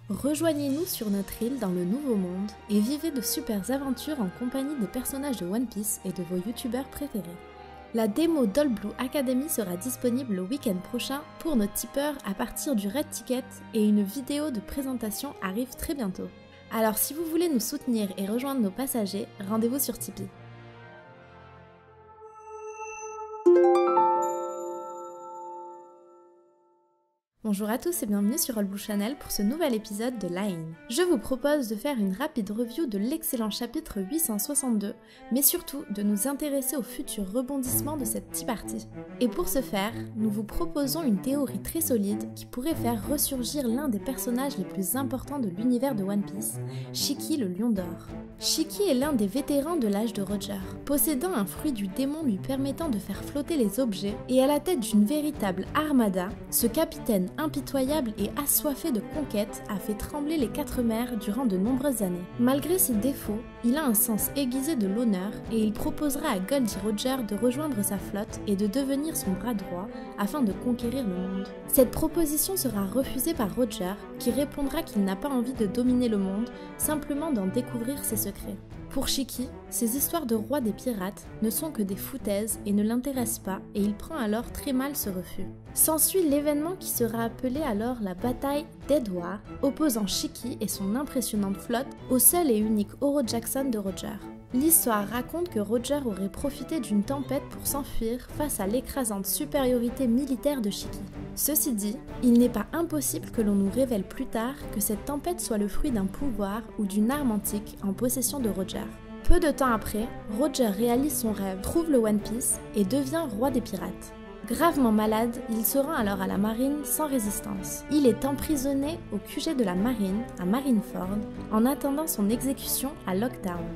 Rejoignez-nous sur notre île dans le Nouveau Monde et vivez de super aventures en compagnie des personnages de One Piece et de vos youtubeurs préférés. La démo d'All Blue Academy sera disponible le week-end prochain pour nos tipeurs à partir du Red Ticket et une vidéo de présentation arrive très bientôt. Alors si vous voulez nous soutenir et rejoindre nos passagers, rendez-vous sur Tipeee. Bonjour à tous et bienvenue sur All Blue Channel pour ce nouvel épisode de Line. Je vous propose de faire une rapide review de l'excellent chapitre 862, mais surtout de nous intéresser aux futurs rebondissements de cette tea party. Et pour ce faire, nous vous proposons une théorie très solide qui pourrait faire ressurgir l'un des personnages les plus importants de l'univers de One Piece, Shiki le Lion d'Or. Shiki est l'un des vétérans de l'âge de Roger, possédant un fruit du démon lui permettant de faire flotter les objets, et à la tête d'une véritable armada, ce capitaine impitoyable et assoiffé de conquête a fait trembler les quatre mers durant de nombreuses années. Malgré ses défauts, il a un sens aiguisé de l'honneur et il proposera à Goldie Roger de rejoindre sa flotte et de devenir son bras droit afin de conquérir le monde. Cette proposition sera refusée par Roger qui répondra qu'il n'a pas envie de dominer le monde, simplement d'en découvrir ses secrets. Pour Shiki, ces histoires de roi des pirates ne sont que des foutaises et ne l'intéressent pas et il prend alors très mal ce refus. S'ensuit l'événement qui sera appelé alors la bataille d'Edward, opposant Shiki et son impressionnante flotte au seul et unique Oro Jackson de Roger. L'histoire raconte que Roger aurait profité d'une tempête pour s'enfuir face à l'écrasante supériorité militaire de Shiki. Ceci dit, il n'est pas impossible que l'on nous révèle plus tard que cette tempête soit le fruit d'un pouvoir ou d'une arme antique en possession de Roger. Peu de temps après, Roger réalise son rêve, trouve le One Piece et devient roi des pirates. Gravement malade, il se rend alors à la marine sans résistance. Il est emprisonné au QG de la marine, à Marineford, en attendant son exécution à Lockdown.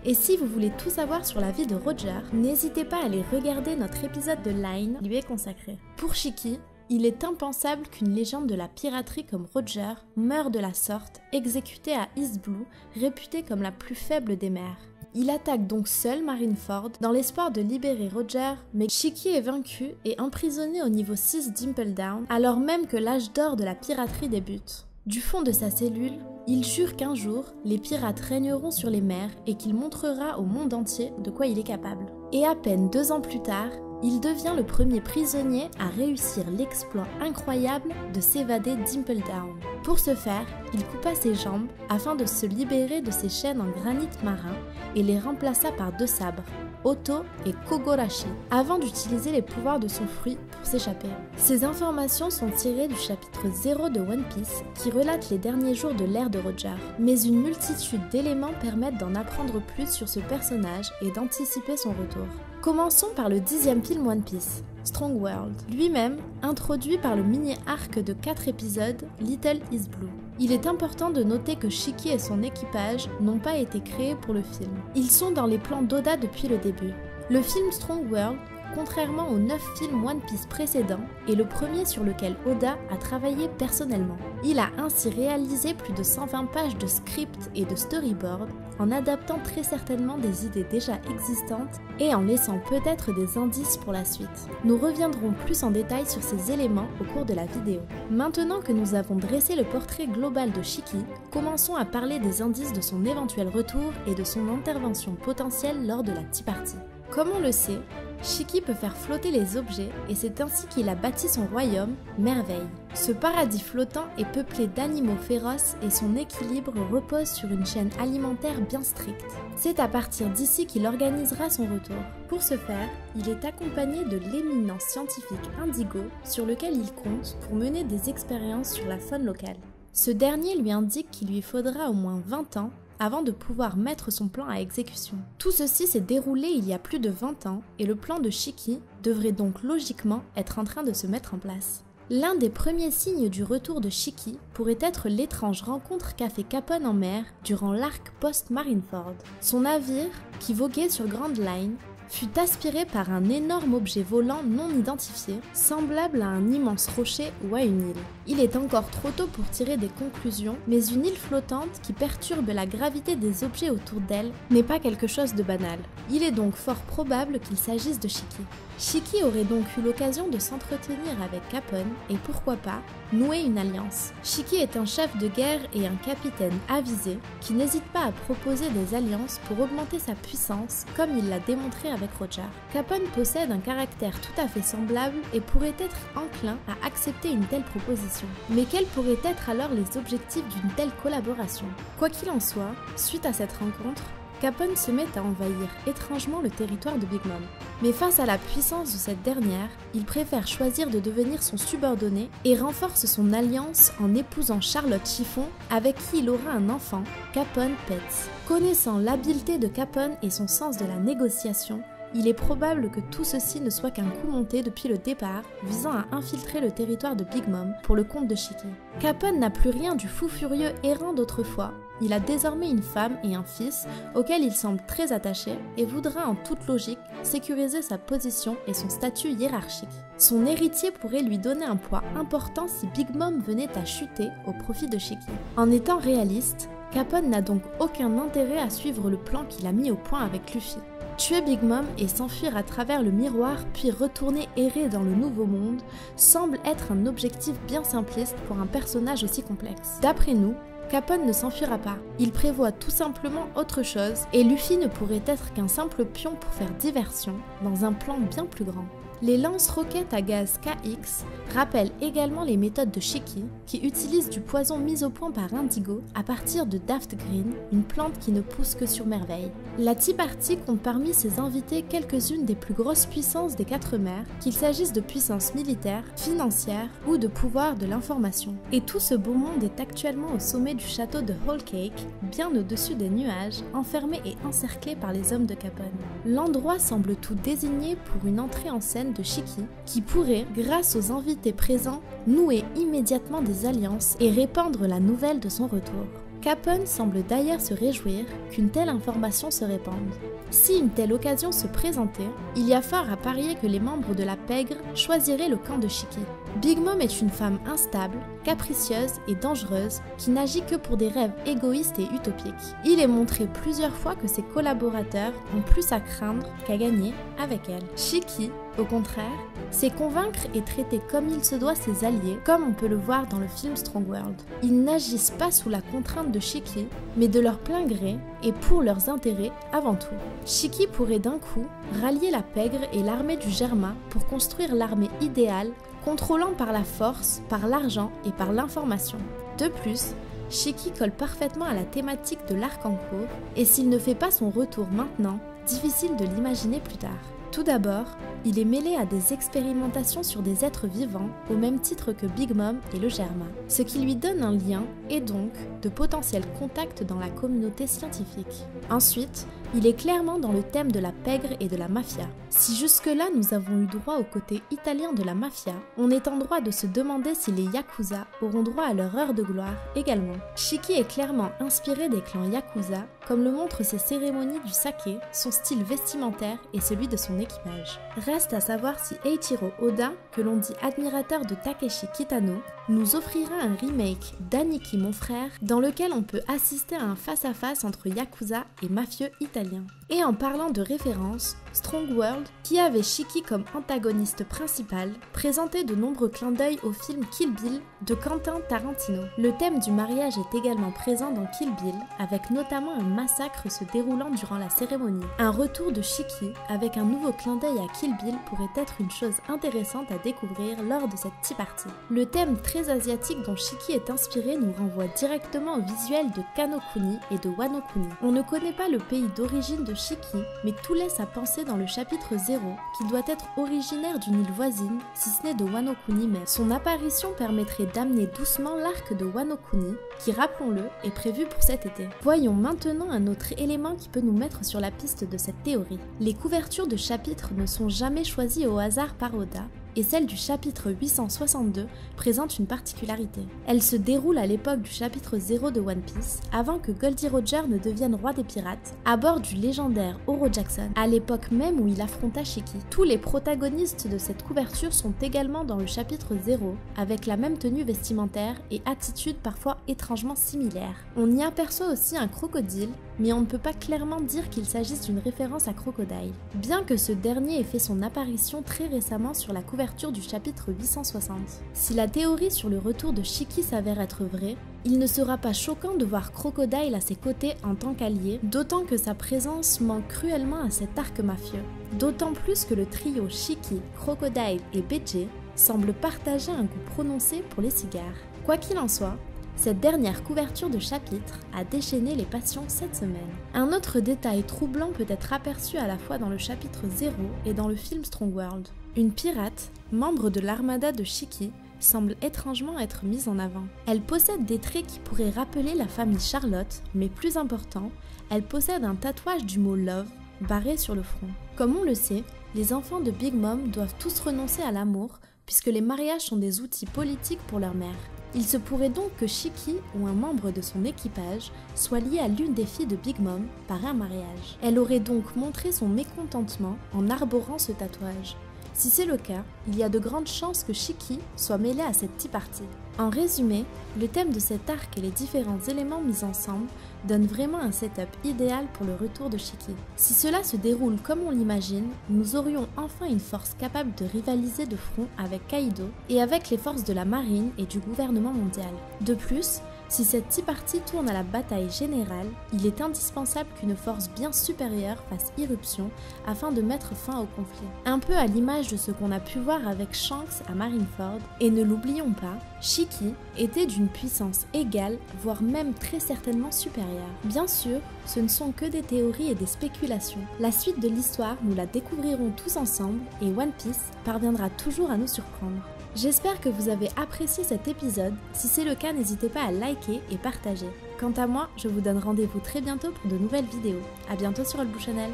Et si vous voulez tout savoir sur la vie de Roger, n'hésitez pas à aller regarder notre épisode de Line qui lui est consacré. Pour Shiki, il est impensable qu'une légende de la piraterie comme Roger meure de la sorte, exécuté à East Blue, réputée comme la plus faible des mers. Il attaque donc seul Marineford dans l'espoir de libérer Roger, mais Shiki est vaincu et emprisonné au niveau 6 d'Impel Down, alors même que l'âge d'or de la piraterie débute. Du fond de sa cellule, il jure qu'un jour, les pirates régneront sur les mers et qu'il montrera au monde entier de quoi il est capable. Et à peine 2 ans plus tard, il devient le premier prisonnier à réussir l'exploit incroyable de s'évader d'Impel Down. Pour ce faire, il coupa ses jambes afin de se libérer de ses chaînes en granit marin et les remplaça par 2 sabres, Oto et Kogorashi, avant d'utiliser les pouvoirs de son fruit pour s'échapper. Ces informations sont tirées du chapitre 0 de One Piece qui relate les derniers jours de l'ère de Roger, mais une multitude d'éléments permettent d'en apprendre plus sur ce personnage et d'anticiper son retour. Commençons par le 10e film One Piece, Strong World, lui-même introduit par le mini-arc de 4 épisodes Little East Blue. Il est important de noter que Shiki et son équipage n'ont pas été créés pour le film. Ils sont dans les plans d'Oda depuis le début. Le film Strong World, contrairement aux 9 films One Piece précédents, est le premier sur lequel Oda a travaillé personnellement. Il a ainsi réalisé plus de 120 pages de script et de storyboard, en adaptant très certainement des idées déjà existantes et en laissant peut-être des indices pour la suite. Nous reviendrons plus en détail sur ces éléments au cours de la vidéo. Maintenant que nous avons dressé le portrait global de Shiki, commençons à parler des indices de son éventuel retour et de son intervention potentielle lors de la tea party. Comme on le sait, Shiki peut faire flotter les objets et c'est ainsi qu'il a bâti son royaume, Merveille. Ce paradis flottant est peuplé d'animaux féroces et son équilibre repose sur une chaîne alimentaire bien stricte. C'est à partir d'ici qu'il organisera son retour. Pour ce faire, il est accompagné de l'éminent scientifique Indigo sur lequel il compte pour mener des expériences sur la faune locale. Ce dernier lui indique qu'il lui faudra au moins 20 ans avant de pouvoir mettre son plan à exécution. Tout ceci s'est déroulé il y a plus de 20 ans et le plan de Shiki devrait donc logiquement être en train de se mettre en place. L'un des premiers signes du retour de Shiki pourrait être l'étrange rencontre qu'a fait Capone en mer durant l'arc post-Marineford. Son navire, qui voguait sur Grand Line, fut aspiré par un énorme objet volant non identifié, semblable à un immense rocher ou à une île. Il est encore trop tôt pour tirer des conclusions, mais une île flottante qui perturbe la gravité des objets autour d'elle n'est pas quelque chose de banal. Il est donc fort probable qu'il s'agisse de Shiki. Shiki aurait donc eu l'occasion de s'entretenir avec Capone et pourquoi pas nouer une alliance. Shiki est un chef de guerre et un capitaine avisé qui n'hésite pas à proposer des alliances pour augmenter sa puissance comme il l'a démontré avec Roger. Capone possède un caractère tout à fait semblable et pourrait être enclin à accepter une telle proposition. Mais quels pourraient être alors les objectifs d'une telle collaboration? Quoi qu'il en soit, suite à cette rencontre, Capone se met à envahir étrangement le territoire de Big Mom. Mais face à la puissance de cette dernière, il préfère choisir de devenir son subordonné et renforce son alliance en épousant Charlotte Chiffon avec qui il aura un enfant, Capone Petz. Connaissant l'habileté de Capone et son sens de la négociation, il est probable que tout ceci ne soit qu'un coup monté depuis le départ, visant à infiltrer le territoire de Big Mom pour le compte de Shiki. Capone n'a plus rien du fou furieux errant d'autrefois, il a désormais une femme et un fils auxquels il semble très attaché et voudra en toute logique sécuriser sa position et son statut hiérarchique. Son héritier pourrait lui donner un poids important si Big Mom venait à chuter au profit de Shiki. En étant réaliste, Capone n'a donc aucun intérêt à suivre le plan qu'il a mis au point avec Luffy. Tuer Big Mom et s'enfuir à travers le miroir puis retourner errer dans le nouveau monde semble être un objectif bien simpliste pour un personnage aussi complexe. D'après nous, Capone ne s'enfuira pas, il prévoit tout simplement autre chose et Luffy ne pourrait être qu'un simple pion pour faire diversion dans un plan bien plus grand. Les lance-roquettes à gaz KX rappellent également les méthodes de Shiki, qui utilise du poison mis au point par Indigo à partir de Daft Green, une plante qui ne pousse que sur merveille. La Tea Party compte parmi ses invités quelques-unes des plus grosses puissances des 4 mers, qu'il s'agisse de puissances militaires, financières ou de pouvoir de l'information. Et tout ce beau monde est actuellement au sommet du château de Whole Cake, bien au-dessus des nuages, enfermé et encerclé par les hommes de Capone. L'endroit semble tout désigné pour une entrée en scène de Shiki, qui pourrait, grâce aux invités présents, nouer immédiatement des alliances et répandre la nouvelle de son retour. Capone semble d'ailleurs se réjouir qu'une telle information se répande. Si une telle occasion se présentait, il y a fort à parier que les membres de la pègre choisiraient le camp de Shiki. Big Mom est une femme instable, capricieuse et dangereuse qui n'agit que pour des rêves égoïstes et utopiques. Il est montré plusieurs fois que ses collaborateurs ont plus à craindre qu'à gagner avec elle. Shiki, au contraire, sait convaincre et traiter comme il se doit ses alliés, comme on peut le voir dans le film Strong World. Ils n'agissent pas sous la contrainte de Shiki, mais de leur plein gré et pour leurs intérêts avant tout. Shiki pourrait d'un coup rallier la pègre et l'armée du Germa pour construire l'armée idéale, contrôlant par la force, par l'argent et par l'information. De plus, Shiki colle parfaitement à la thématique de l'arc en cours, et s'il ne fait pas son retour maintenant, difficile de l'imaginer plus tard. Tout d'abord, il est mêlé à des expérimentations sur des êtres vivants au même titre que Big Mom et le Germa, ce qui lui donne un lien et donc de potentiels contacts dans la communauté scientifique. Ensuite, il est clairement dans le thème de la pègre et de la mafia. Si jusque-là nous avons eu droit au côté italien de la mafia, on est en droit de se demander si les Yakuza auront droit à leur heure de gloire également. Shiki est clairement inspiré des clans Yakuza, comme le montrent ses cérémonies du saké, son style vestimentaire et celui de son équipage. Reste à savoir si Eiichiro Oda, que l'on dit admirateur de Takeshi Kitano, nous offrira un remake d'Aniki mon frère dans lequel on peut assister à un face-à-face entre Yakuza et mafieux italiens. Et en parlant de référence, Strong World, qui avait Shiki comme antagoniste principal, présentait de nombreux clins d'œil au film Kill Bill de Quentin Tarantino. Le thème du mariage est également présent dans Kill Bill, avec notamment un massacre se déroulant durant la cérémonie. Un retour de Shiki avec un nouveau clin d'œil à Kill Bill pourrait être une chose intéressante à découvrir lors de cette Tea Party. Le thème très asiatique dont Shiki est inspiré nous renvoie directement au visuel de Kanokuni et de Wano-kuni. On ne connaît pas le pays d'origine de Shiki, mais tout laisse à penser dans le chapitre 0 qu'il doit être originaire d'une île voisine, si ce n'est de Wano-kuni même. Son apparition permettrait d'amener doucement l'arc de Wano-kuni, qui, rappelons-le, est prévu pour cet été. Voyons maintenant un autre élément qui peut nous mettre sur la piste de cette théorie. Les couvertures de chapitres ne sont jamais choisies au hasard par Oda, et celle du chapitre 862 présente une particularité. Elle se déroule à l'époque du chapitre 0 de One Piece, avant que Goldie Roger ne devienne roi des pirates, à bord du légendaire Oro Jackson, à l'époque même où il affronta Shiki. Tous les protagonistes de cette couverture sont également dans le chapitre 0, avec la même tenue vestimentaire et attitude parfois étrangement similaires. On y aperçoit aussi un crocodile, mais on ne peut pas clairement dire qu'il s'agisse d'une référence à Crocodile, bien que ce dernier ait fait son apparition très récemment sur la couverture du chapitre 860. Si la théorie sur le retour de Shiki s'avère être vraie, il ne sera pas choquant de voir Crocodile à ses côtés en tant qu'allié, d'autant que sa présence manque cruellement à cet arc mafieux. D'autant plus que le trio Shiki, Crocodile et Beje semble partager un goût prononcé pour les cigares. Quoi qu'il en soit, cette dernière couverture de chapitre a déchaîné les passions cette semaine. Un autre détail troublant peut être aperçu à la fois dans le chapitre 0 et dans le film Strong World. Une pirate, membre de l'armada de Shiki, semble étrangement être mise en avant. Elle possède des traits qui pourraient rappeler la famille Charlotte, mais plus important, elle possède un tatouage du mot love barré sur le front. Comme on le sait, les enfants de Big Mom doivent tous renoncer à l'amour puisque les mariages sont des outils politiques pour leur mère. Il se pourrait donc que Shiki ou un membre de son équipage soit lié à l'une des filles de Big Mom par un mariage. Elle aurait donc montré son mécontentement en arborant ce tatouage. Si c'est le cas, il y a de grandes chances que Shiki soit mêlé à cette Tea Party. En résumé, le thème de cet arc et les différents éléments mis ensemble donnent vraiment un setup idéal pour le retour de Shiki. Si cela se déroule comme on l'imagine, nous aurions enfin une force capable de rivaliser de front avec Kaido et avec les forces de la marine et du gouvernement mondial. De plus, si cette Tea Party tourne à la bataille générale, il est indispensable qu'une force bien supérieure fasse irruption afin de mettre fin au conflit. Un peu à l'image de ce qu'on a pu voir avec Shanks à Marineford, et ne l'oublions pas, Shiki était d'une puissance égale, voire même très certainement supérieure. Bien sûr, ce ne sont que des théories et des spéculations. La suite de l'histoire, nous la découvrirons tous ensemble et One Piece parviendra toujours à nous surprendre. J'espère que vous avez apprécié cet épisode. Si c'est le cas, n'hésitez pas à liker et partager. Quant à moi, je vous donne rendez-vous très bientôt pour de nouvelles vidéos. A bientôt sur Roll Blue Channel.